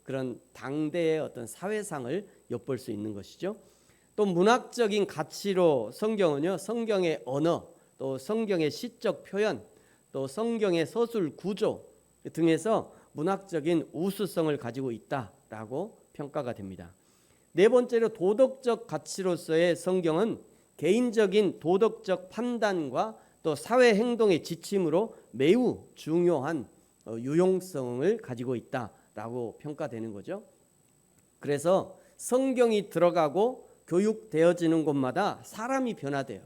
그런 당대의 어떤 사회상을 엿볼 수 있는 것이죠. 또 문학적인 가치로 성경은요, 성경의 언어, 또 성경의 시적 표현, 또 성경의 서술 구조 등에서 문학적인 우수성을 가지고 있다라고 평가가 됩니다. 네 번째로 도덕적 가치로서의 성경은 개인적인 도덕적 판단과 또 사회 행동의 지침으로 매우 중요한 유용성을 가지고 있다라고 평가되는 거죠. 그래서 성경이 들어가고 교육되어지는 곳마다 사람이 변화돼요.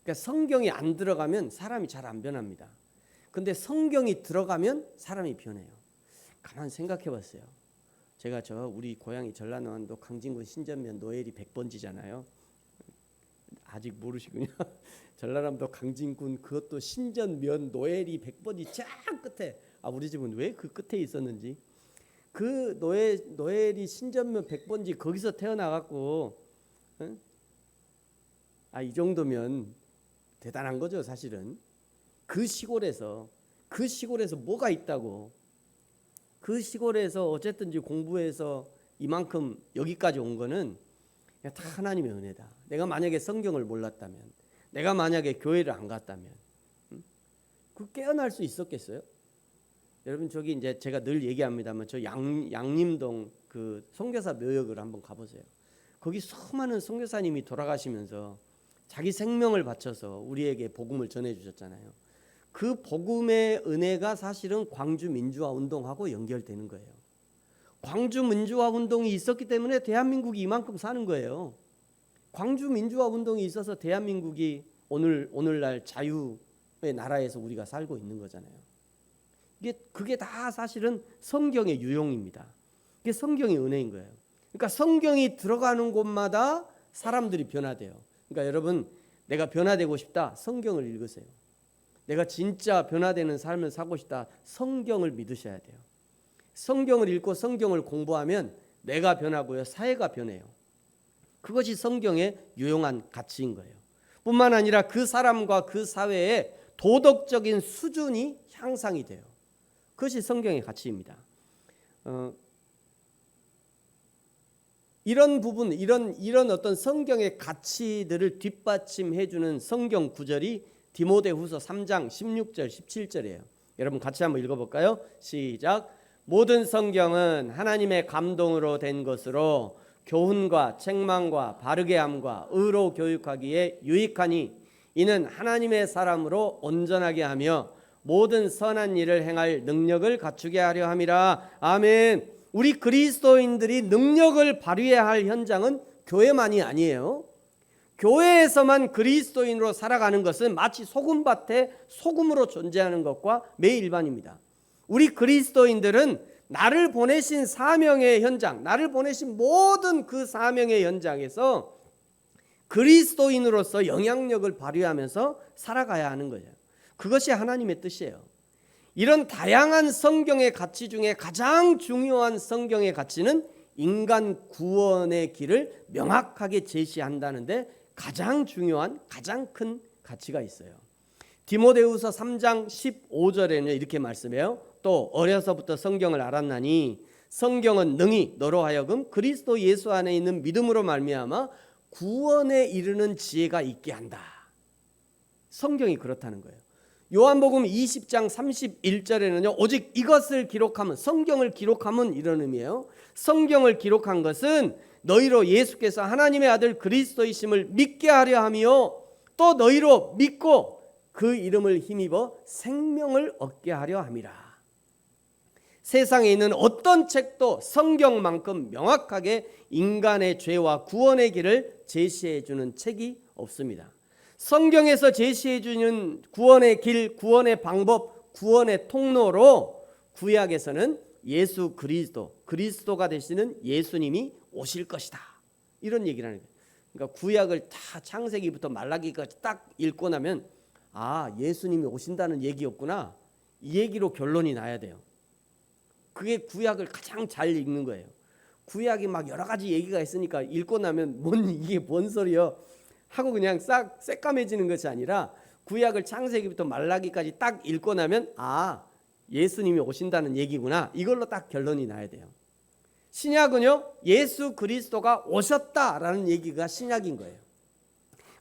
그러니까 성경이 안 들어가면 사람이 잘 안 변합니다. 근데 성경이 들어가면 사람이 변해요. 가만 생각해 봤어요. 제가 우리 고향이 전라남도 강진군 신전면 노엘이 100번지잖아요. 아직 모르시군요. 전라남도 강진군 그것도 신전면 노엘이 100번지 쫙 끝에. 우리 집은 왜 그 끝에 있었는지. 그 노엘이 신전면 100번지 거기서 태어나갖고 이 정도면 대단한 거죠, 사실은. 그 시골에서 뭐가 있다고. 그 시골에서 어쨌든지 공부해서 이만큼 여기까지 온 거는 다 하나님의 은혜다. 내가 만약에 성경을 몰랐다면, 내가 만약에 교회를 안 갔다면, 그 깨어날 수 있었겠어요? 여러분, 저기 이제 제가 늘 얘기합니다만 저 양림동 그 선교사 묘역을 한번 가보세요. 거기 수많은 선교사님이 돌아가시면서 자기 생명을 바쳐서 우리에게 복음을 전해주셨잖아요. 그 복음의 은혜가 사실은 광주 민주화 운동하고 연결되는 거예요. 광주 민주화 운동이 있었기 때문에 대한민국이 이만큼 사는 거예요. 광주 민주화 운동이 있어서 대한민국이 오늘날 자유의 나라에서 우리가 살고 있는 거잖아요. 그게 다 사실은 성경의 유용입니다. 그게 성경의 은혜인 거예요. 그러니까 성경이 들어가는 곳마다 사람들이 변화돼요. 그러니까 여러분, 내가 변화되고 싶다, 성경을 읽으세요. 내가 진짜 변화되는 삶을 살고 싶다, 성경을 믿으셔야 돼요. 성경을 읽고 성경을 공부하면 내가 변하고요, 사회가 변해요. 그것이 성경의 유용한 가치인 거예요. 뿐만 아니라 그 사람과 그 사회의 도덕적인 수준이 향상이 돼요. 그것이 성경의 가치입니다. 이런 부분, 이런 어떤 성경의 가치들을 뒷받침해 주는 성경 구절이 디모데후서 3장 16절 17절이에요. 여러분 같이 한번 읽어볼까요? 시작. 모든 성경은 하나님의 감동으로 된 것으로 교훈과 책망과 바르게 함과 의로 교육하기에 유익하니 이는 하나님의 사람으로 온전하게 하며 모든 선한 일을 행할 능력을 갖추게 하려 함이라. 아멘. 우리 그리스도인들이 능력을 발휘해야 할 현장은 교회만이 아니에요. 교회에서만 그리스도인으로 살아가는 것은 마치 소금밭에 소금으로 존재하는 것과 매일반입니다. 우리 그리스도인들은 나를 보내신 사명의 현장, 나를 보내신 모든 그 사명의 현장에서 그리스도인으로서 영향력을 발휘하면서 살아가야 하는 거예요. 그것이 하나님의 뜻이에요. 이런 다양한 성경의 가치 중에 가장 중요한 성경의 가치는 인간 구원의 길을 명확하게 제시한다는데 가장 중요한, 가장 큰 가치가 있어요. 디모데후서 3장 15절에는 이렇게 말씀해요. 또 어려서부터 성경을 알았나니 성경은 능히 너로 하여금 그리스도 예수 안에 있는 믿음으로 말미암아 구원에 이르는 지혜가 있게 한다. 성경이 그렇다는 거예요. 요한복음 20장 31절에는요. 오직 이것을 기록하면, 성경을 기록하면 이런 의미예요. 성경을 기록한 것은 너희로 예수께서 하나님의 아들 그리스도이심을 믿게 하려 하며 또 너희로 믿고 그 이름을 힘입어 생명을 얻게 하려 함이라. 세상에 있는 어떤 책도 성경만큼 명확하게 인간의 죄와 구원의 길을 제시해 주는 책이 없습니다. 성경에서 제시해 주는 구원의 길, 구원의 방법, 구원의 통로로 구약에서는 예수 그리스도가 되시는 예수님이 오실 것이다. 이런 얘기를 하는 거예요. 그러니까 구약을 다 창세기부터 말라기까지 딱 읽고 나면 예수님이 오신다는 얘기였구나. 이 얘기로 결론이 나야 돼요. 그게 구약을 가장 잘 읽는 거예요. 구약이 막 여러 가지 얘기가 있으니까 읽고 나면 이게 뭔 소리야? 하고 그냥 싹 새까매지는 것이 아니라 구약을 창세기부터 말라기까지 딱 읽고 나면 아, 예수님이 오신다는 얘기구나. 이걸로 딱 결론이 나야 돼요. 신약은요, 예수 그리스도가 오셨다라는 얘기가 신약인 거예요.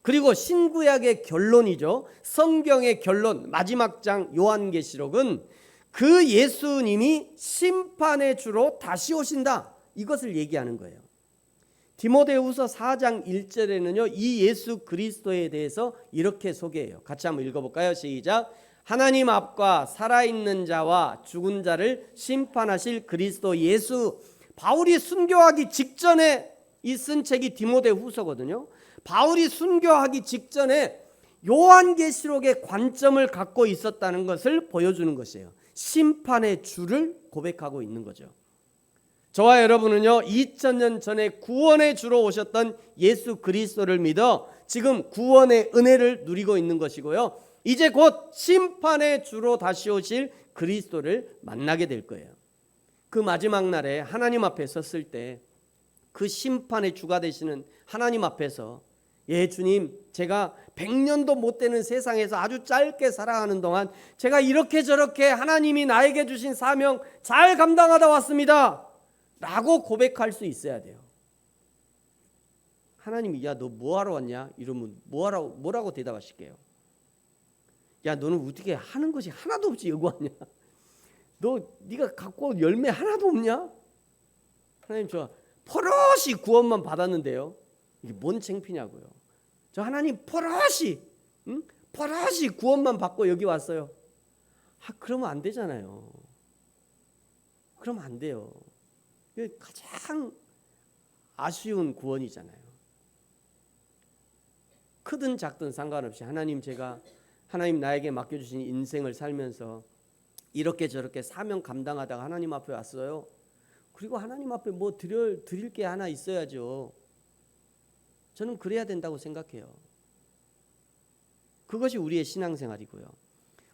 그리고 신구약의 결론이죠. 성경의 결론, 마지막 장 요한계시록은 그 예수님이 심판의 주로 다시 오신다. 이것을 얘기하는 거예요. 디모데후서 4장 1절에는요, 이 예수 그리스도에 대해서 이렇게 소개해요. 같이 한번 읽어볼까요? 시작. 하나님 앞과 살아있는 자와 죽은 자를 심판하실 그리스도 예수. 바울이 순교하기 직전에 이 쓴 책이 디모데후서거든요. 바울이 순교하기 직전에 요한계시록의 관점을 갖고 있었다는 것을 보여주는 것이에요. 심판의 주를 고백하고 있는 거죠. 저와 여러분은요, 2000년 전에 구원의 주로 오셨던 예수 그리스도를 믿어 지금 구원의 은혜를 누리고 있는 것이고요, 이제 곧 심판의 주로 다시 오실 그리스도를 만나게 될 거예요. 그 마지막 날에 하나님 앞에 섰을 때 그 심판의 주가 되시는 하나님 앞에서 예, 주님, 제가 100년도 못 되는 세상에서 아주 짧게 살아가는 동안 제가 이렇게 저렇게 하나님이 나에게 주신 사명 잘 감당하다 왔습니다 라고 고백할 수 있어야 돼요. 하나님이 야, 너 뭐하러 왔냐? 이러면 뭐라고 대답하실게요? 야, 너는 어떻게 하는 것이 하나도 없이 여기 왔냐? 네가 갖고 온 열매 하나도 없냐? 하나님, 저 포로시 구원만 받았는데요, 이게 뭔 창피냐고요. 저 하나님 포로시 구원만 받고 여기 왔어요. 그러면 안 되잖아요. 그러면 안 돼요. 이게 가장 아쉬운 구원이잖아요. 크든 작든 상관없이 제가 하나님 나에게 맡겨주신 인생을 살면서 이렇게 저렇게 사명 감당하다가 하나님 앞에 왔어요. 그리고 하나님 앞에 뭐 드릴 게 하나 있어야죠. 저는 그래야 된다고 생각해요. 그것이 우리의 신앙생활이고요.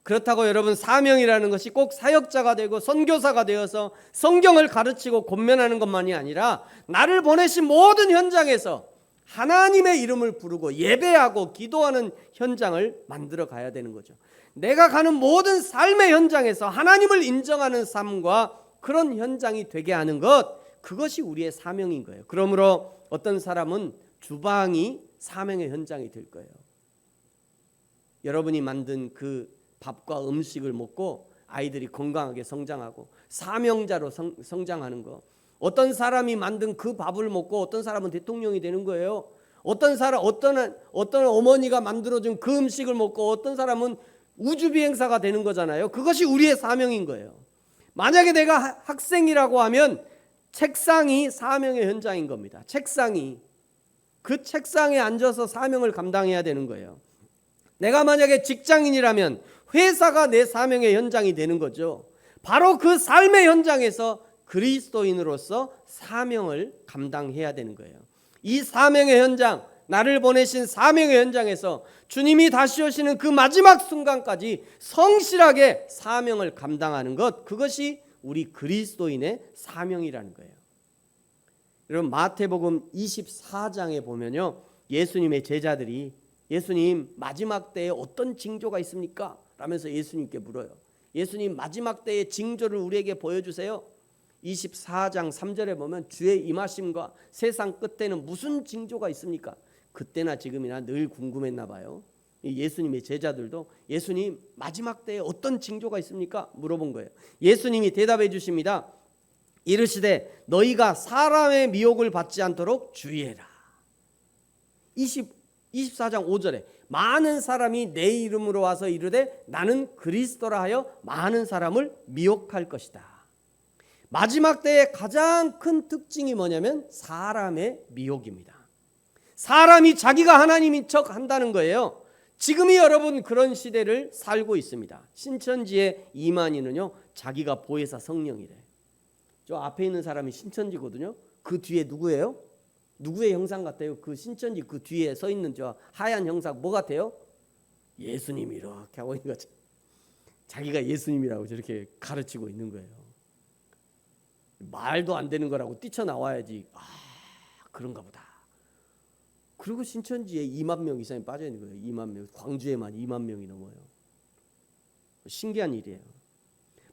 그렇다고 여러분, 사명이라는 것이 꼭 사역자가 되고 선교사가 되어서 성경을 가르치고 권면하는 것만이 아니라 나를 보내신 모든 현장에서 하나님의 이름을 부르고 예배하고 기도하는 현장을 만들어 가야 되는 거죠. 내가 가는 모든 삶의 현장에서 하나님을 인정하는 삶과 그런 현장이 되게 하는 것, 그것이 우리의 사명인 거예요. 그러므로 어떤 사람은 주방이 사명의 현장이 될 거예요. 여러분이 만든 그 밥과 음식을 먹고 아이들이 건강하게 성장하고 사명자로 성장하는 거. 어떤 사람이 만든 그 밥을 먹고 어떤 사람은 대통령이 되는 거예요. 어떤 어머니가 만들어준 그 음식을 먹고 어떤 사람은 우주비행사가 되는 거잖아요. 그것이 우리의 사명인 거예요. 만약에 내가 학생이라고 하면 책상이 사명의 현장인 겁니다. 그 책상에 앉아서 사명을 감당해야 되는 거예요. 내가 만약에 직장인이라면 회사가 내 사명의 현장이 되는 거죠. 바로 그 삶의 현장에서 그리스도인으로서 사명을 감당해야 되는 거예요. 이 사명의 현장, 나를 보내신 사명의 현장에서 주님이 다시 오시는 그 마지막 순간까지 성실하게 사명을 감당하는 것, 그것이 우리 그리스도인의 사명이라는 거예요. 여러분, 마태복음 24장에 보면요, 예수님의 제자들이 예수님, 마지막 때에 어떤 징조가 있습니까? 라면서 예수님께 물어요. 예수님, 마지막 때의 징조를 우리에게 보여주세요. 24장 3절에 보면 주의 임하심과 세상 끝에는 무슨 징조가 있습니까? 그때나 지금이나 늘 궁금했나 봐요. 예수님의 제자들도 예수님, 마지막 때에 어떤 징조가 있습니까? 물어본 거예요. 예수님이 대답해 주십니다. 이르시되 너희가 사람의 미혹을 받지 않도록 주의해라. 24장 5절에 많은 사람이 내 이름으로 와서 이르되 나는 그리스도라 하여 많은 사람을 미혹할 것이다. 마지막 때의 가장 큰 특징이 뭐냐면 사람의 미혹입니다. 사람이 자기가 하나님인 척 한다는 거예요. 지금이 여러분 그런 시대를 살고 있습니다. 신천지의 이만희는요, 자기가 보혜사 성령이래. 저 앞에 있는 사람이 신천지거든요. 그 뒤에 누구예요? 누구의 형상 같아요? 그 신천지 그 뒤에 서 있는 저 하얀 형상 뭐 같아요? 예수님이 이렇게 하고 있는 거죠. 자기가 예수님이라고 저렇게 가르치고 있는 거예요. 말도 안 되는 거라고 뛰쳐나와야지. 그런가 보다. 그리고 신천지에 2만 명 이상이 빠져 있는 거예요. 2만 명. 광주에만 2만 명이 넘어요. 신기한 일이에요.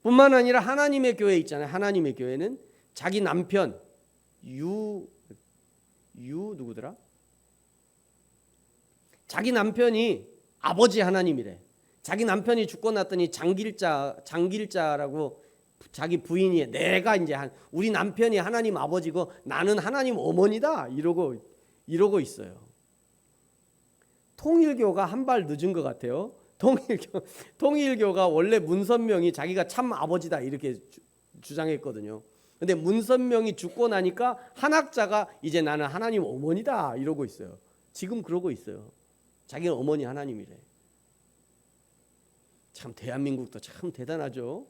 뿐만 아니라 하나님의 교회 있잖아요. 하나님의 교회는 자기 남편 유 누구더라? 자기 남편이 아버지 하나님이래. 자기 남편이 죽고 났더니 장길자라고 자기 부인이 내가 이제 우리 남편이 하나님 아버지고 나는 하나님 어머니다 이러고 있어요. 통일교가 한 발 늦은 것 같아요. 통일교가 원래 문선명이 자기가 참 아버지다 이렇게 주장했거든요. 근데 문선명이 죽고 나니까 한학자가 이제 나는 하나님 어머니다 이러고 있어요. 지금 그러고 있어요. 자기는 어머니 하나님이래. 참 대한민국도 참 대단하죠.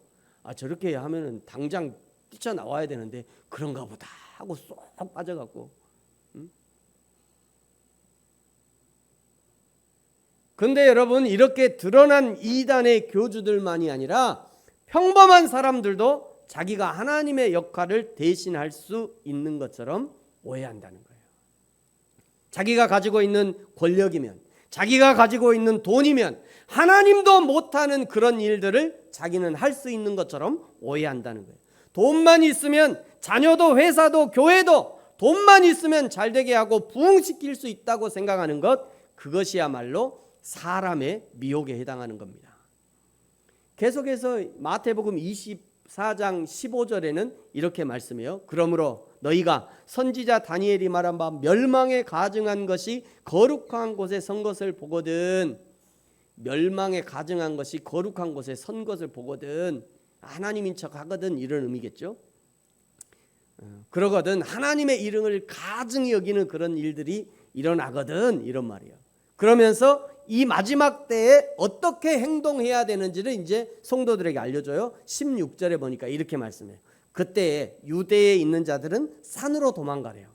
저렇게 하면은 당장 뛰쳐나와야 되는데 그런가 보다 하고 쏙 빠져갖고. 근데 여러분 이렇게 드러난 이단의 교주들만이 아니라 평범한 사람들도 자기가 하나님의 역할을 대신할 수 있는 것처럼 오해한다는 거예요. 자기가 가지고 있는 권력이면, 자기가 가지고 있는 돈이면 하나님도 못하는 그런 일들을 자기는 할 수 있는 것처럼 오해한다는 거예요. 돈만 있으면 자녀도 회사도 교회도 돈만 있으면 잘 되게 하고 부흥시킬 수 있다고 생각하는 것, 그것이야말로 사람의 미혹에 해당하는 겁니다. 계속해서 마태복음 24장 15절에는 이렇게 말씀해요. 그러므로 너희가 선지자 다니엘이 말한 바 멸망에 가증한 것이 거룩한 곳에 선 것을 보거든. 멸망에 가증한 것이 거룩한 곳에 선 것을 보거든. 하나님인 척 하거든 이런 의미겠죠. 그러거든 하나님의 이름을 가증히 여기는 그런 일들이 일어나거든 이런 말이에요. 그러면서 이 마지막 때에 어떻게 행동해야 되는지를 이제 성도들에게 알려줘요. 16절에 보니까 이렇게 말씀해요. 그때 유대에 있는 자들은 산으로 도망가래요.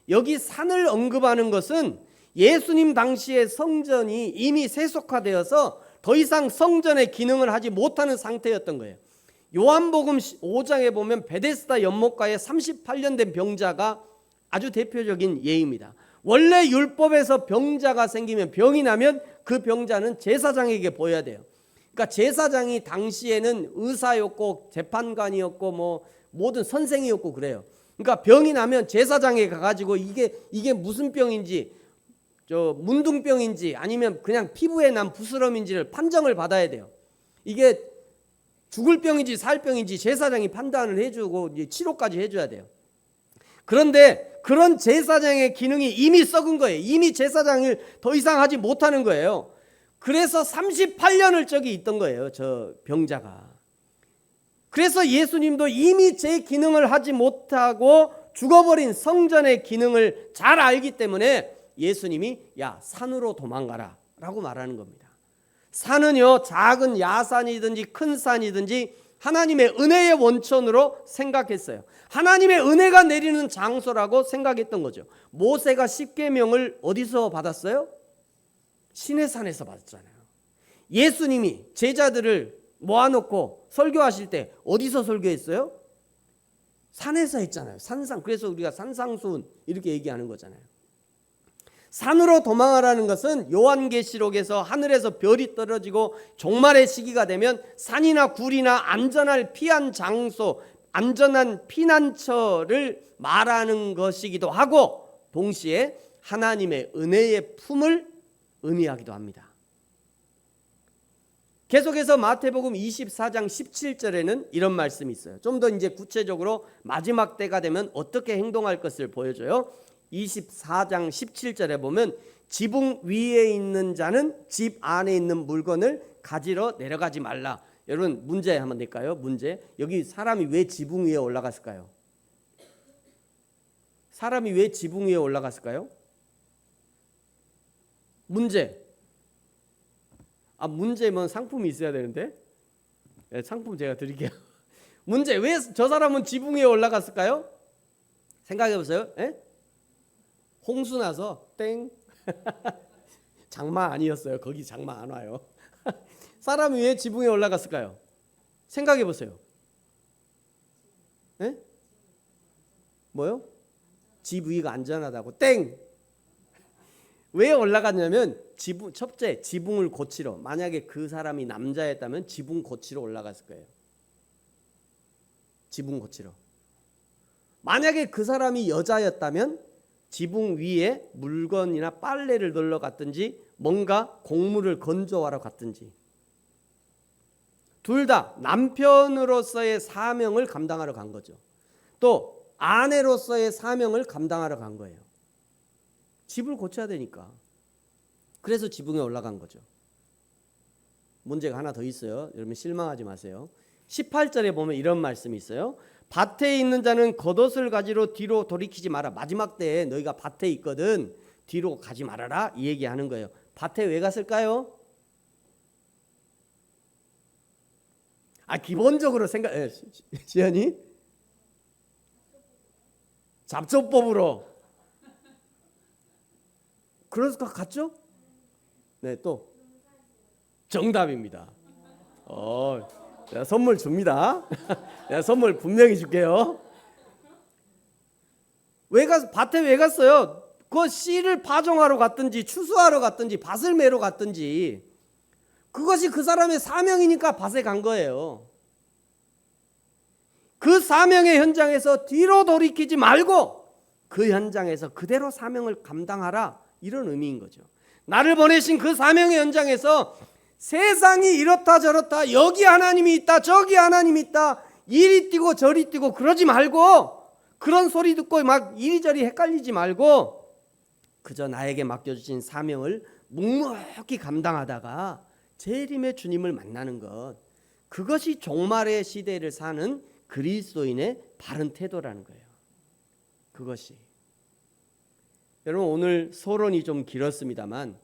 여기 산을 언급하는 것은 예수님 당시의 성전이 이미 세속화되어서 더 이상 성전의 기능을 하지 못하는 상태였던 거예요. 요한복음 5장에 보면 베데스다 연못가에 38년 된 병자가 아주 대표적인 예입니다. 원래 율법에서 병자가 생기면, 병이 나면 그 병자는 제사장에게 보여야 돼요. 그러니까 제사장이 당시에는 의사였고 재판관이었고 뭐 모든 선생이었고 그래요. 그러니까 병이 나면 제사장에 가가지고 이게 무슨 병인지, 문둥병인지 아니면 그냥 피부에 난 부스럼인지를 판정을 받아야 돼요. 이게 죽을 병인지 살 병인지 제사장이 판단을 해주고 이제 치료까지 해줘야 돼요. 그런데 그런 제사장의 기능이 이미 썩은 거예요. 이미 제사장을 더 이상 하지 못하는 거예요. 그래서 38년을 저기 있던 거예요. 저 병자가. 그래서 예수님도 이미 제 기능을 하지 못하고 죽어버린 성전의 기능을 잘 알기 때문에 예수님이 야 산으로 도망가라 라고 말하는 겁니다. 산은요 작은 야산이든지 큰 산이든지 하나님의 은혜의 원천으로 생각했어요. 하나님의 은혜가 내리는 장소라고 생각했던 거죠. 모세가 십계명을 어디서 받았어요? 시내산에서 받았잖아요. 예수님이 제자들을 모아놓고 설교하실 때 어디서 설교했어요? 산에서 했잖아요. 산상. 그래서 우리가 산상수훈 이렇게 얘기하는 거잖아요. 산으로 도망하라는 것은 요한계시록에서 하늘에서 별이 떨어지고 종말의 시기가 되면 산이나 굴이나 안전할 피한 장소, 안전한 피난처를 말하는 것이기도 하고 동시에 하나님의 은혜의 품을 의미하기도 합니다. 계속해서 마태복음 24장 17절에는 이런 말씀이 있어요. 좀 더 이제 구체적으로 마지막 때가 되면 어떻게 행동할 것을 보여줘요. 24장 17절에 보면 지붕 위에 있는 자는 집 안에 있는 물건을 가지러 내려가지 말라. 여러분 문제 한번 낼까요? 문제. 여기 사람이 왜 지붕 위에 올라갔을까요? 사람이 왜 지붕 위에 올라갔을까요? 문제. 문제면 상품이 있어야 되는데. 네, 상품 제가 드릴게요. 문제. 왜 저 사람은 지붕 위에 올라갔을까요? 생각해 보세요. 예? 홍수 나서 땡. 장마 아니었어요. 거기 장마 안 와요. 사람이 왜 지붕에 올라갔을까요? 생각해 보세요. 네? 뭐요? 집 위가 안전하다고 땡. 왜 올라갔냐면 첫째 지붕을 고치러. 만약에 그 사람이 남자였다면 지붕 고치러 올라갔을 거예요. 지붕 고치러. 만약에 그 사람이 여자였다면 지붕 위에 물건이나 빨래를 널러 갔든지 뭔가 곡물을 건져와러 갔든지. 둘 다 남편으로서의 사명을 감당하러 간 거죠. 또 아내로서의 사명을 감당하러 간 거예요. 집을 고쳐야 되니까. 그래서 지붕에 올라간 거죠. 문제가 하나 더 있어요. 여러분 실망하지 마세요. 18절에 보면 이런 말씀이 있어요. 밭에 있는 자는 겉옷을 가지러 뒤로 돌이키지 마라. 마지막 때에 너희가 밭에 있거든 뒤로 가지 말아라 이 얘기하는 거예요. 밭에 왜 갔을까요? 기본적으로 지연이 잡초법으로 그래서 갔죠? 네, 또 정답입니다. 내가 선물 줍니다. 내가 선물 분명히 줄게요. 밭에 왜 갔어요? 그 씨를 파종하러 갔든지 추수하러 갔든지 밭을 매러 갔든지 그것이 그 사람의 사명이니까 밭에 간 거예요. 그 사명의 현장에서 뒤로 돌이키지 말고 그 현장에서 그대로 사명을 감당하라 이런 의미인 거죠. 나를 보내신 그 사명의 현장에서 세상이 이렇다 저렇다 여기 하나님이 있다 저기 하나님이 있다 이리 뛰고 저리 뛰고 그러지 말고 그런 소리 듣고 막 이리저리 헷갈리지 말고 그저 나에게 맡겨주신 사명을 묵묵히 감당하다가 재림의 주님을 만나는 것, 그것이 종말의 시대를 사는 그리스도인의 바른 태도라는 거예요. 그것이. 여러분 오늘 서론이 좀 길었습니다만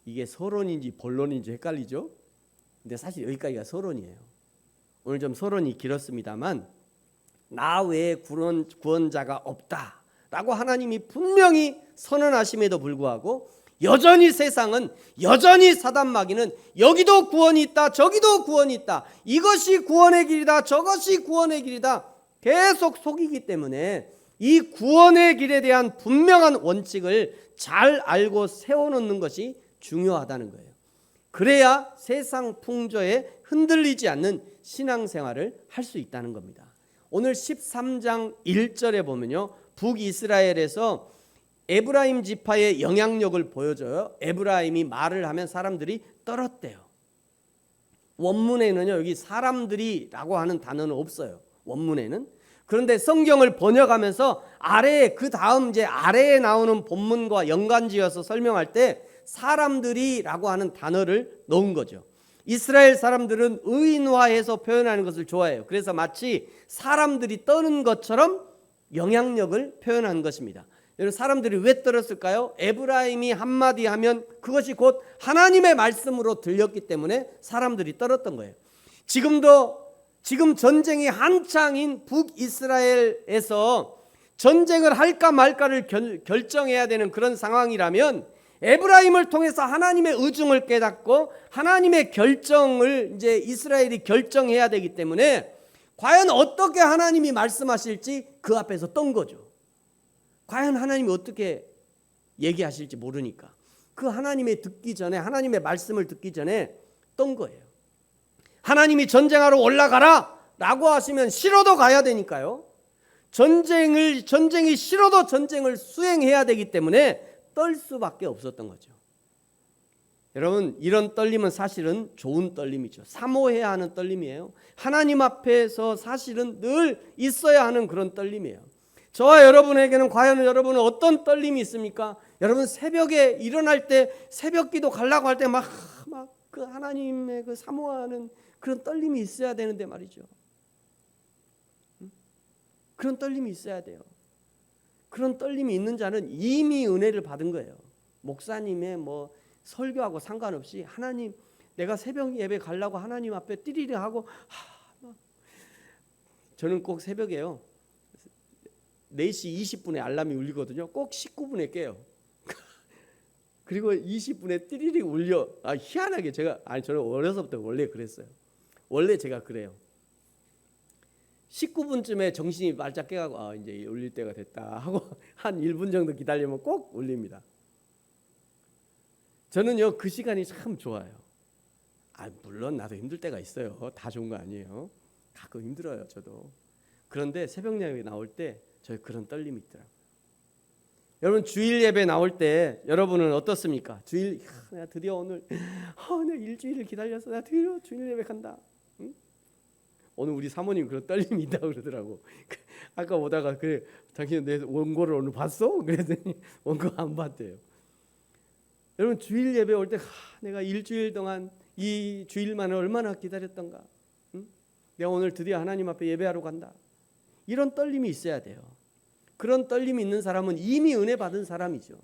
이게 서론인지 본론인지 헷갈리죠? 근데 사실 여기까지가 서론이에요. 오늘 좀 서론이 길었습니다만 나 외에 구원자가 없다라고 하나님이 분명히 선언하심에도 불구하고 여전히 세상은 여전히 사단 마귀는 여기도 구원이 있다 저기도 구원이 있다 이것이 구원의 길이다 저것이 구원의 길이다 계속 속이기 때문에 이 구원의 길에 대한 분명한 원칙을 잘 알고 세워놓는 것이 중요하다는 거예요. 그래야 세상 풍조에 흔들리지 않는 신앙생활을 할 수 있다는 겁니다. 오늘 13장 1절에 보면요, 북이스라엘에서 에브라임 지파의 영향력을 보여줘요. 에브라임이 말을 하면 사람들이 떨었대요. 원문에는요, 여기 사람들이라고 하는 단어는 없어요. 원문에는. 그런데 성경을 번역하면서 아래에 그 다음 이제 아래에 나오는 본문과 연관지어서 설명할 때 사람들이라고 하는 단어를 넣은 거죠. 이스라엘 사람들은 의인화해서 표현하는 것을 좋아해요. 그래서 마치 사람들이 떠는 것처럼 영향력을 표현한 것입니다. 여러분 사람들이 왜 떨었을까요? 에브라임이 한마디 하면 그것이 곧 하나님의 말씀으로 들렸기 때문에 사람들이 떨었던 거예요. 지금 전쟁이 한창인 북이스라엘에서 전쟁을 할까 말까를 결정해야 되는 그런 상황이라면 에브라임을 통해서 하나님의 의중을 깨닫고 하나님의 결정을 이제 이스라엘이 결정해야 되기 때문에 과연 어떻게 하나님이 말씀하실지 그 앞에서 떤 거죠. 과연 하나님이 어떻게 얘기하실지 모르니까 그 하나님의 말씀을 듣기 전에 떤 거예요. 하나님이 전쟁하러 올라가라 라고 하시면 싫어도 가야 되니까요. 전쟁이 싫어도 전쟁을 수행해야 되기 때문에 떨 수밖에 없었던 거죠. 여러분 이런 떨림은 사실은 좋은 떨림이죠. 사모해야 하는 떨림이에요. 하나님 앞에서 사실은 늘 있어야 하는 그런 떨림이에요. 저와 여러분에게는 과연 여러분은 어떤 떨림이 있습니까? 여러분 새벽에 일어날 때 새벽기도 가려고 할 때 막 그 하나님의 그 사모하는 그런 떨림이 있어야 되는데 말이죠. 그런 떨림이 있어야 돼요. 그런 떨림이 있는 자는 이미 은혜를 받은 거예요. 목사님의 설교하고 상관없이 하나님 내가 새벽 예배 가려고 하나님 앞에 띠리리 하고 저는 꼭 새벽에요. 4시 20분에 알람이 울리거든요. 꼭 19분에 깨요. 그리고 20분에 띠리리 울려. 희한하게 저는 어려서부터 원래 그랬어요. 원래 제가 그래요. 19분쯤에 정신이 발작 깨가고 이제 울릴 때가 됐다 하고 한 1분 정도 기다리면 꼭 울립니다. 저는요 그 시간이 참 좋아요. 물론 나도 힘들 때가 있어요. 다 좋은 거 아니에요. 가끔 힘들어요 저도. 그런데 새벽 예배 나올 때 저희 그런 떨림이 있더라고요. 여러분 주일 예배 나올 때 여러분은 어떻습니까? 내가 드디어 오늘 내가 일주일을 기다려서 내가 드디어 주일 예배 간다. 응? 오늘 우리 사모님 그런 떨림이 있다고 그러더라고. 아까 오다가 그래 당신 내 원고를 오늘 봤어? 그랬더니 원고 안 봤대요. 여러분 주일 예배 올 때 내가 일주일 동안 이 주일만을 얼마나 기다렸던가. 응? 내가 오늘 드디어 하나님 앞에 예배하러 간다. 이런 떨림이 있어야 돼요. 그런 떨림이 있는 사람은 이미 은혜 받은 사람이죠.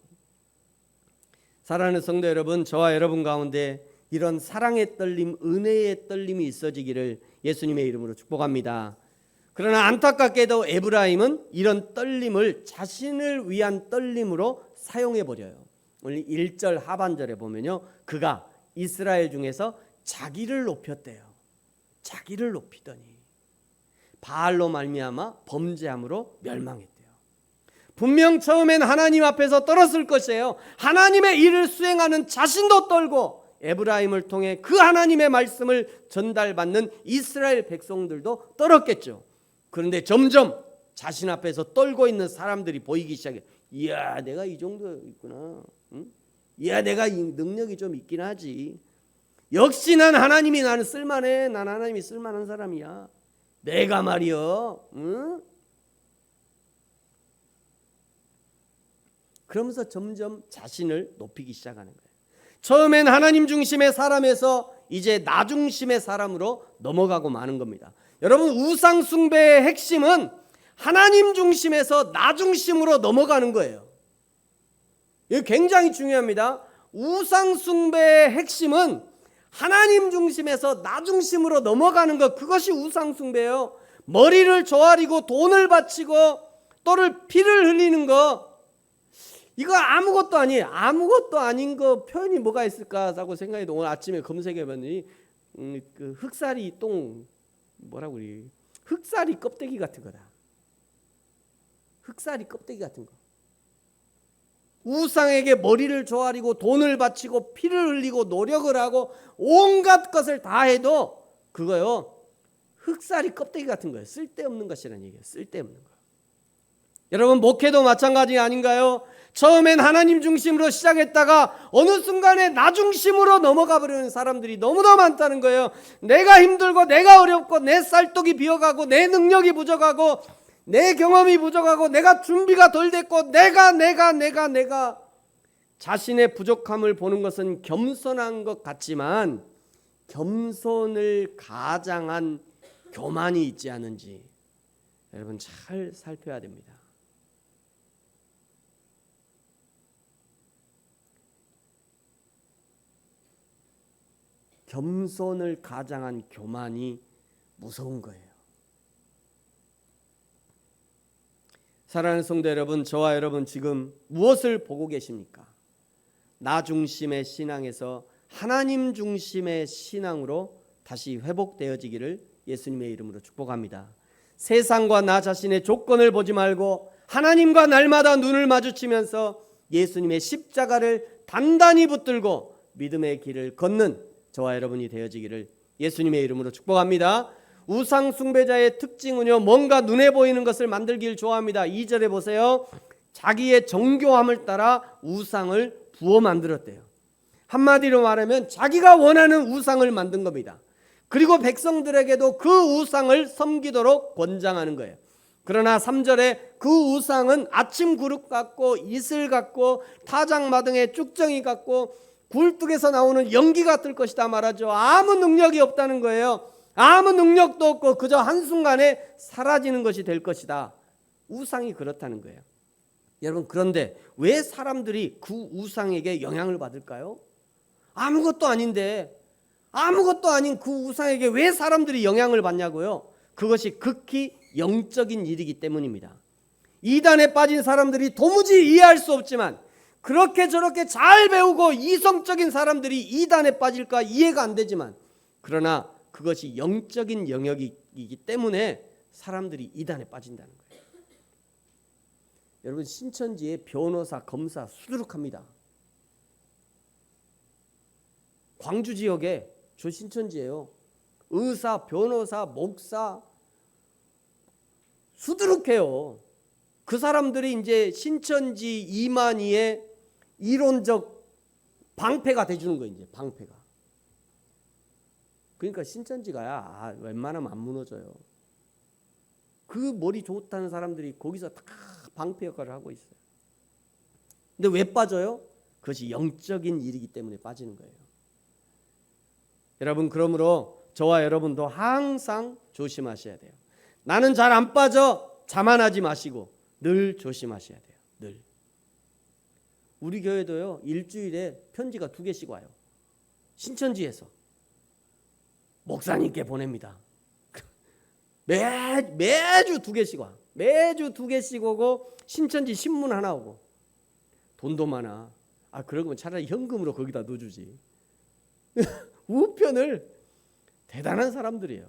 사랑하는 성도 여러분, 저와 여러분 가운데 이런 사랑의 떨림, 은혜의 떨림이 있어지기를 예수님의 이름으로 축복합니다. 그러나 안타깝게도 에브라임은 이런 떨림을 자신을 위한 떨림으로 사용해 버려요. 오늘 1절 하반절에 보면요, 그가 이스라엘 중에서 자기를 높였대요. 자기를 높이더니 바알로 말미암아 범죄함으로 멸망했대요. 분명 처음엔 하나님 앞에서 떨었을 것이에요. 하나님의 일을 수행하는 자신도 떨고 에브라임을 통해 그 하나님의 말씀을 전달받는 이스라엘 백성들도 떨었겠죠. 그런데 점점 자신 앞에서 떨고 있는 사람들이 보이기 시작해요. 이야, 내가 이 정도 있구나. 응? 이야, 내가 이 능력이 좀 있긴 하지. 역시 난 하나님이 나는 쓸만해. 난 하나님이 쓸만한 사람이야. 내가 말이여. 응? 그러면서 점점 자신을 높이기 시작하는 거예요. 처음엔 하나님 중심의 사람에서 이제 나 중심의 사람으로 넘어가고 마는 겁니다. 여러분 우상 숭배의 핵심은 하나님 중심에서 나 중심으로 넘어가는 거예요. 이거 굉장히 중요합니다. 우상 숭배의 핵심은 하나님 중심에서 나 중심으로 넘어가는 것, 그것이 우상 숭배예요. 머리를 조아리고 돈을 바치고 또를 피를 흘리는 거, 이거 아무것도 아니에요. 아무것도 아닌 거 표현이 뭐가 있을까라고 생각해도 오늘 아침에 검색해봤더니 그 흑사리 똥 뭐라고 그래? 흑사리 껍데기 같은 거다. 흑사리 껍데기 같은 거. 우상에게 머리를 조아리고 돈을 바치고 피를 흘리고 노력을 하고 온갖 것을 다 해도 그거요 흑사리 껍데기 같은 거예요. 쓸데없는 것이라는 얘기예요. 쓸데없는 거. 여러분 목회도 마찬가지 아닌가요? 처음엔 하나님 중심으로 시작했다가 어느 순간에 나 중심으로 넘어가 버리는 사람들이 너무나 많다는 거예요. 내가 힘들고 내가 어렵고 내 쌀떡이 비어가고 내 능력이 부족하고 내 경험이 부족하고 내가 준비가 덜 됐고 내가 자신의 부족함을 보는 것은 겸손한 것 같지만 겸손을 가장한 교만이 있지 않은지 여러분 잘 살펴야 됩니다. 겸손을 가장한 교만이 무서운 거예요. 사랑하는 성도 여러분, 저와 여러분 지금 무엇을 보고 계십니까? 나 중심의 신앙에서 하나님 중심의 신앙으로 다시 회복되어지기를 예수님의 이름으로 축복합니다. 세상과 나 자신의 조건을 보지 말고 하나님과 날마다 눈을 마주치면서 예수님의 십자가를 단단히 붙들고 믿음의 길을 걷는 저와 여러분이 되어지기를 예수님의 이름으로 축복합니다. 우상 숭배자의 특징은요, 뭔가 눈에 보이는 것을 만들기를 좋아합니다. 2절에 보세요. 자기의 정교함을 따라 우상을 부어 만들었대요. 한마디로 말하면 자기가 원하는 우상을 만든 겁니다. 그리고 백성들에게도 그 우상을 섬기도록 권장하는 거예요. 그러나 3절에 그 우상은 아침 구름 같고 이슬 같고 타작마등의 쭉정이 같고 굴뚝에서 나오는 연기 같을 것이다 말하죠. 아무 능력이 없다는 거예요. 아무 능력도 없고 그저 한순간에 사라지는 것이 될 것이다. 우상이 그렇다는 거예요. 여러분 그런데 왜 사람들이 그 우상에게 영향을 받을까요? 아무것도 아닌데 아무것도 아닌 그 우상에게 왜 사람들이 영향을 받냐고요? 그것이 극히 영적인 일이기 때문입니다. 이단에 빠진 사람들이 도무지 이해할 수 없지만 그렇게 저렇게 잘 배우고 이성적인 사람들이 이단에 빠질까 이해가 안 되지만 그러나 그것이 영적인 영역이기 때문에 사람들이 이단에 빠진다는 거예요. 여러분 신천지에 변호사, 검사 수두룩합니다. 광주 지역에, 저 신천지예요. 의사, 변호사, 목사 수두룩해요. 그 사람들이 이제 신천지 이만희의 이론적 방패가 돼주는 거예요. 이제 방패가. 그러니까 신천지가 웬만하면 안 무너져요. 그 머리 좋다는 사람들이 거기서 다 방패 역할을 하고 있어요. 근데 왜 빠져요? 그것이 영적인 일이기 때문에 빠지는 거예요. 여러분, 그러므로 저와 여러분도 항상 조심하셔야 돼요. 나는 잘 안 빠져 자만하지 마시고 늘 조심하셔야 돼요. 늘. 우리 교회도요, 일주일에 편지가 2개씩 와요. 신천지에서 목사님께 보냅니다. 매주 2개씩 와. 매주 2개씩 오고 신천지 신문 하나 오고. 돈도 많아. 그러면 차라리 현금으로 거기다 넣어주지. 우편을 대단한 사람들이에요.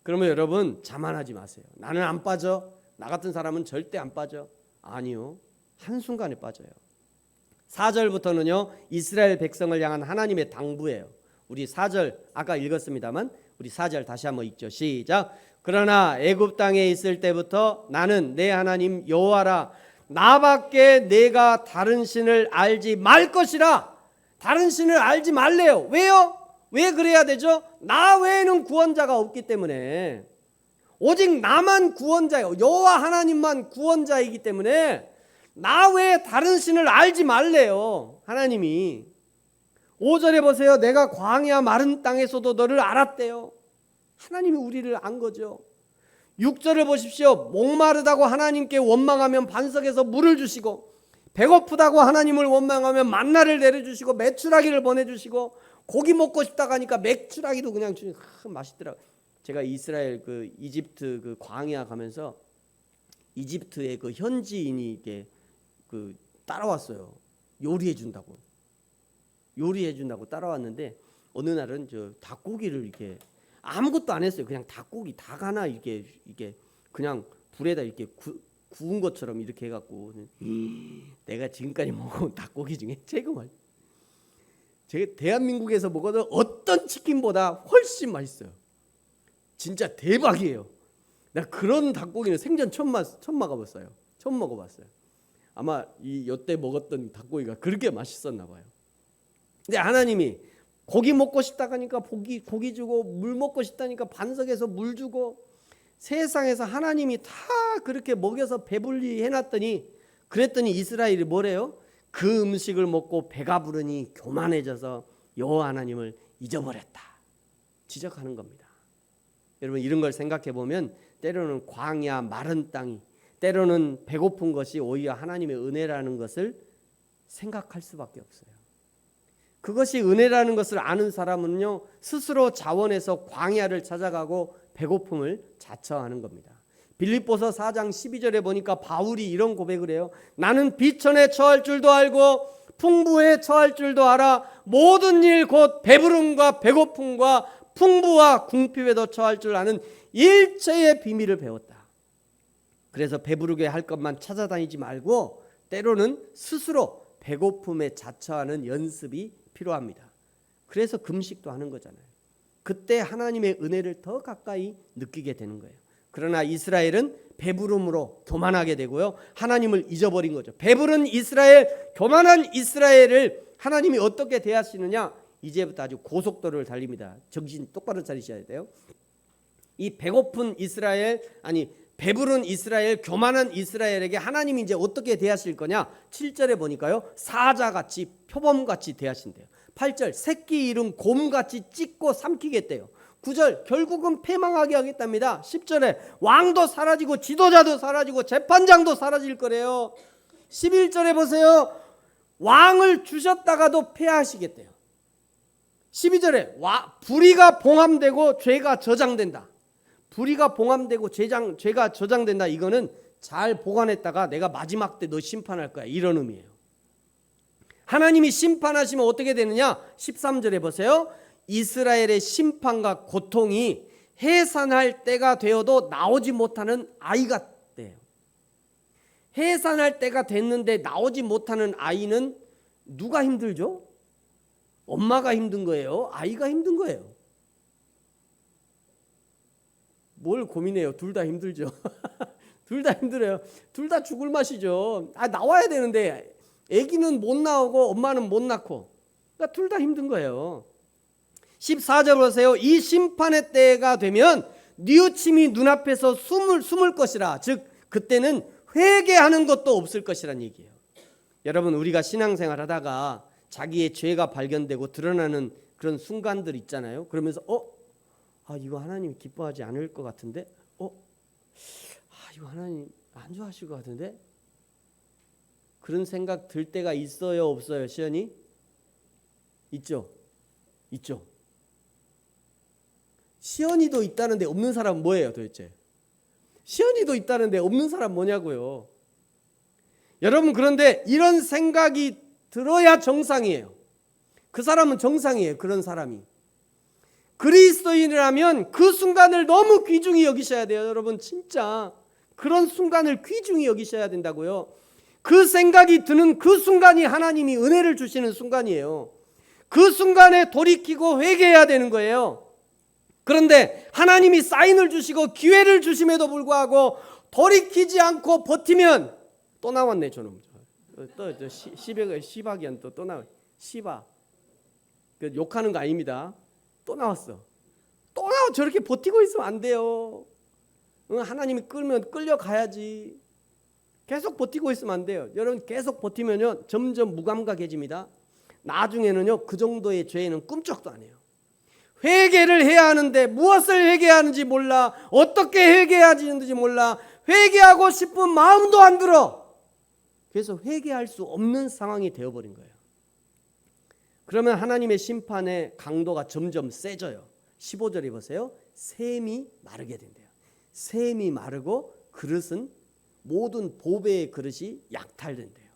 그러면 여러분 자만하지 마세요. 나는 안 빠져. 나 같은 사람은 절대 안 빠져. 아니요. 한순간에 빠져요. 4절부터는요, 이스라엘 백성을 향한 하나님의 당부예요. 우리 4절 아까 읽었습니다만 우리 4절 다시 한번 읽죠. 시작. 그러나 애굽 땅에 있을 때부터 나는 내 하나님 여호와라. 나밖에 내가 다른 신을 알지 말 것이라. 다른 신을 알지 말래요. 왜요? 왜 그래야 되죠? 나 외에는 구원자가 없기 때문에. 오직 나만 구원자예요. 여호와 하나님만 구원자이기 때문에 나 외에 다른 신을 알지 말래요. 하나님이. 5절에 보세요. 내가 광야 마른 땅에서도 너를 알았대요. 하나님이 우리를 안 거죠. 6절을 보십시오. 목마르다고 하나님께 원망하면 반석에서 물을 주시고, 배고프다고 하나님을 원망하면 만나를 내려주시고, 메추라기를 보내주시고, 고기 먹고 싶다고 하니까 메추라기도 그냥 주시고, 맛있더라고요. 제가 이스라엘 그 이집트 그 광야 가면서 이집트의 그 현지인이 이게 그 따라왔어요. 요리해 준다고 따라왔는데, 어느 날은 저 닭고기를 이렇게 아무것도 안 했어요. 그냥 닭고기 닭 하나 이게 그냥 불에다 이렇게 구운 것처럼 이렇게 해갖고, 내가 지금까지 먹어본 닭고기 중에 최고 맛. 제가 대한민국에서 먹어도 어떤 치킨보다 훨씬 맛있어요. 진짜 대박이에요. 나 그런 닭고기는 생전 처음 먹어봤어요. 아마 여태 먹었던 닭고기가 그렇게 맛있었나 봐요. 근데 하나님이 고기 먹고 싶다 하니까 고기 주고, 물 먹고 싶다니까 반석에서 물 주고, 세상에서 하나님이 다 그렇게 먹여서 배불리 해놨더니, 그랬더니 이스라엘이 뭐래요? 그 음식을 먹고 배가 부르니 교만해져서 여호와 하나님을 잊어버렸다. 지적하는 겁니다. 여러분, 이런 걸 생각해 보면 때로는 광야 마른 땅이, 때로는 배고픈 것이 오히려 하나님의 은혜라는 것을 생각할 수밖에 없어요. 그것이 은혜라는 것을 아는 사람은요, 스스로 자원해서 광야를 찾아가고 배고픔을 자처하는 겁니다. 빌립보서 4장 12절에 보니까 바울이 이런 고백을 해요. 나는 비천에 처할 줄도 알고 풍부에 처할 줄도 알아. 모든 일 곧 배부름과 배고픔과 풍부와 궁핍에도 처할 줄 아는 일체의 비밀을 배웠다. 그래서 배부르게 할 것만 찾아다니지 말고 때로는 스스로 배고픔에 자처하는 연습이 필요합니다. 그래서 금식도 하는 거잖아요. 그때 하나님의 은혜를 더 가까이 느끼게 되는 거예요. 그러나 이스라엘은 배부름으로 교만하게 되고요, 하나님을 잊어버린 거죠. 배부른 이스라엘, 교만한 이스라엘을 하나님이 어떻게 대하시느냐? 이제부터 아주 고속도로를 달립니다. 정신 똑바로 차리셔야 돼요. 이 배고픈 이스라엘, 배부른 이스라엘, 교만한 이스라엘에게 하나님이 이제 어떻게 대하실 거냐? 7절에 보니까요, 사자같이 표범같이 대하신대요. 8절 새끼 잃은 곰같이 찢고 삼키겠대요. 9절 결국은 패망하게 하겠답니다. 10절에 왕도 사라지고 지도자도 사라지고 재판장도 사라질 거래요. 11절에 보세요. 왕을 주셨다가도 폐하시겠대요. 12절에 불의가 봉함되고 죄가 저장된다. 불의가 봉함되고 죄가 저장된다. 이거는 잘 보관했다가 내가 마지막 때 너 심판할 거야, 이런 의미예요. 하나님이 심판하시면 어떻게 되느냐? 13절에 보세요. 이스라엘의 심판과 고통이 해산할 때가 되어도 나오지 못하는 아이가 돼요. 해산할 때가 됐는데 나오지 못하는 아이는 누가 힘들죠? 엄마가 힘든 거예요? 아이가 힘든 거예요? 뭘 고민해요? 둘 다 힘들죠. 둘 다 힘들어요. 둘 다 죽을 맛이죠. 나와야 되는데 아기는 못 나오고 엄마는 못 낳고, 그러니까 둘 다 힘든 거예요. 14절 보세요. 이 심판의 때가 되면 뉘우침이 눈앞에서 숨을 것이라. 즉 그때는 회개하는 것도 없을 것이란 얘기예요. 여러분, 우리가 신앙생활 하다가 자기의 죄가 발견되고 드러나는 그런 순간들 있잖아요. 그러면서 이거 하나님 기뻐하지 않을 것 같은데, 이거 하나님 안 좋아하실 것 같은데, 그런 생각 들 때가 있어요, 없어요? 시연이 있죠. 시연이도 있다는데 없는 사람은 뭐예요, 도대체? 시연이도 있다는데 없는 사람 뭐냐고요. 여러분, 그런데 이런 생각이 들어야 정상이에요. 그 사람은 정상이에요. 그런 사람이 그리스도인이라면 그 순간을 너무 귀중히 여기셔야 돼요. 여러분, 진짜 그런 순간을 귀중히 여기셔야 된다고요. 그 생각이 드는 그 순간이 하나님이 은혜를 주시는 순간이에요. 그 순간에 돌이키고 회개해야 되는 거예요. 그런데 하나님이 사인을 주시고 기회를 주심에도 불구하고 돌이키지 않고 버티면, 또 나왔네 저놈. 또 시박이한 또 나와. 시박. 욕하는 거 아닙니다. 또 나왔어. 저렇게 버티고 있으면 안 돼요. 하나님이 끌면 끌려가야지. 계속 버티고 있으면 안 돼요. 여러분, 계속 버티면요 점점 무감각해집니다. 나중에는요 그 정도의 죄에는 꿈쩍도 안 해요. 회개를 해야 하는데 무엇을 회개하는지 몰라. 어떻게 회개해야 하는지 몰라. 회개하고 싶은 마음도 안 들어. 그래서 회개할 수 없는 상황이 되어버린 거예요. 그러면 하나님의 심판의 강도가 점점 세져요. 15절에 보세요. 샘이 마르게 된대요. 샘이 마르고 그릇은, 모든 보배의 그릇이 약탈된대요.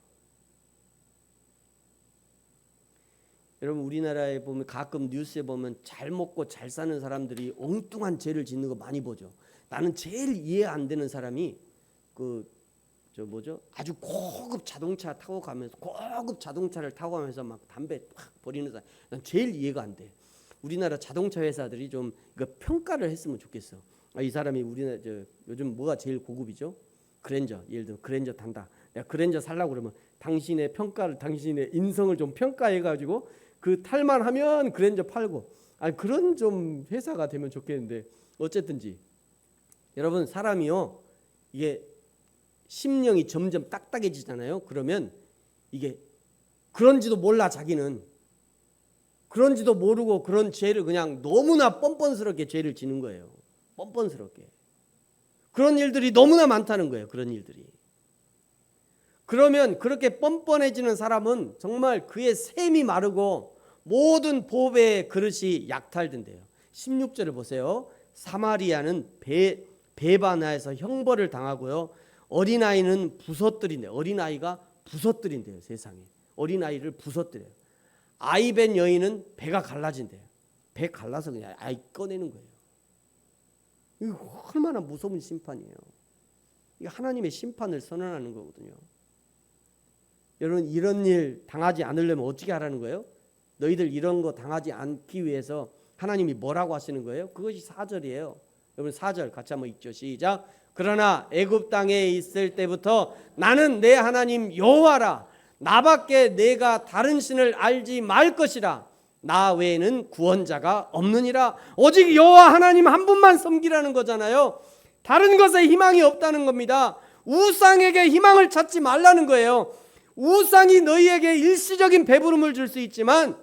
여러분, 우리나라에 보면 가끔 뉴스에 보면 잘 먹고 잘 사는 사람들이 엉뚱한 죄를 짓는 거 많이 보죠. 나는 제일 이해 안 되는 사람이 아주 고급 자동차 타고 가면서, 고급 자동차를 타고 가면서 막 담배 확 버리는 사람, 난 제일 이해가 안 돼. 우리나라 자동차 회사들이 좀 평가를 했으면 좋겠어. 이 사람이 우리나라 요즘 뭐가 제일 고급이죠? 그랜저. 예를 들어 그랜저 탄다. 내가 그랜저 살라고 그러면 당신의 인성을 좀 평가해가지고 그 탈만 하면 그랜저 팔고, 그런 좀 회사가 되면 좋겠는데, 어쨌든지 여러분, 사람이요 이게 심령이 점점 딱딱해지잖아요. 그러면 이게 그런지도 몰라. 자기는 그런지도 모르고 그런 죄를 그냥 너무나 뻔뻔스럽게 죄를 지는 거예요. 뻔뻔스럽게. 그런 일들이 너무나 많다는 거예요. 그런 일들이. 그러면 그렇게 뻔뻔해지는 사람은 정말 그의 샘이 마르고 모든 보배의 그릇이 약탈된대요. 16절을 보세요. 사마리아는 베바나에서 형벌을 당하고요. 어린아이는 부서뜨린대요. 어린아이가 부서뜨린대요. 세상에. 어린아이를 부서뜨려요. 아이벤 여인은 배가 갈라진대요. 배 갈라서 그냥 아이 꺼내는 거예요. 이거 얼마나 무서운 심판이에요. 이게 하나님의 심판을 선언하는 거거든요. 여러분, 이런 일 당하지 않으려면 어떻게 하라는 거예요? 너희들 이런 거 당하지 않기 위해서 하나님이 뭐라고 하시는 거예요? 그것이 4절이에요. 여러분, 4절 같이 한번 읽죠. 시작. 그러나 애굽 땅에 있을 때부터 나는 내 하나님 여호와라. 나밖에 내가 다른 신을 알지 말 것이라. 나 외에는 구원자가 없느니라. 오직 여호와 하나님 한 분만 섬기라는 거잖아요. 다른 것에 희망이 없다는 겁니다. 우상에게 희망을 찾지 말라는 거예요. 우상이 너희에게 일시적인 배부름을 줄 수 있지만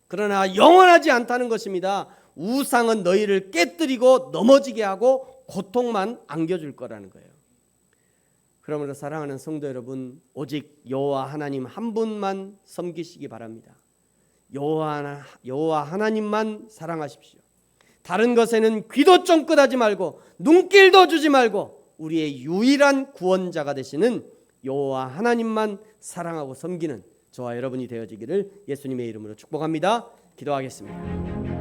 그러나 영원하지 않다는 것입니다. 우상은 너희를 깨뜨리고 넘어지게 하고 고통만 안겨줄 거라는 거예요. 그러므로 사랑하는 성도 여러분, 오직 여호와 하나님 한 분만 섬기시기 바랍니다. 여호와 하나님만 사랑하십시오. 다른 것에는 귀도 쫑긋하지 말고 눈길도 주지 말고 우리의 유일한 구원자가 되시는 여호와 하나님만 사랑하고 섬기는 저와 여러분이 되어지기를 예수님의 이름으로 축복합니다. 기도하겠습니다.